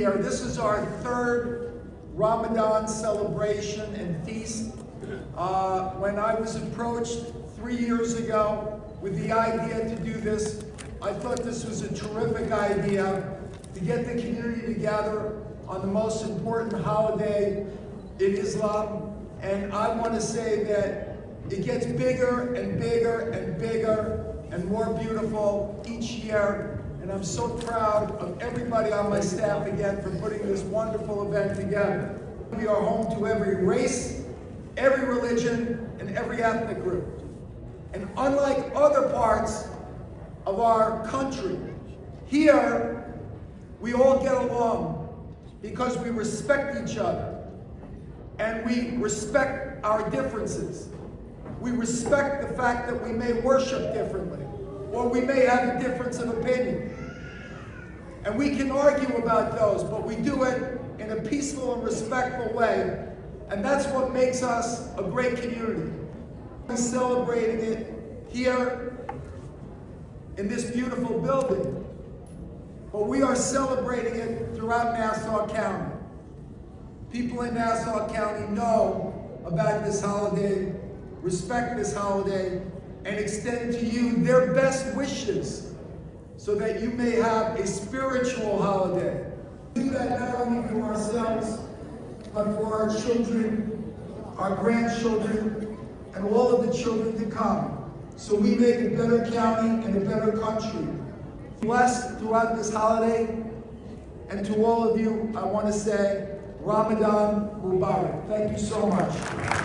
This is our third Ramadan celebration and feast. When I was approached 3 years ago with the idea to do this, I thought this was a terrific idea to get the community together on the most important holiday in Islam. And I want to say that it gets bigger and bigger and bigger and more beautiful each year. And I'm so proud of everybody on my staff again for putting this wonderful event together. We are home to every race, every religion, and every ethnic group. And unlike other parts of our country, here we all get along because we respect each other and we respect our differences. We respect the fact that we may worship differently or we may have a difference of opinion. And we can argue about those, but we do it in a peaceful and respectful way. And that's what makes us a great community. We're celebrating it here in this beautiful building, but we are celebrating it throughout Nassau County. People in Nassau County know about this holiday, respect this holiday, and extend to you their best wishes so that you may have a spiritual holiday. We do that not only for ourselves, but for our children, our grandchildren, and all of the children to come, so we make a better county and a better country. Blessed throughout this holiday, and to all of you, I want to say Ramadan Mubarak. Thank you so much.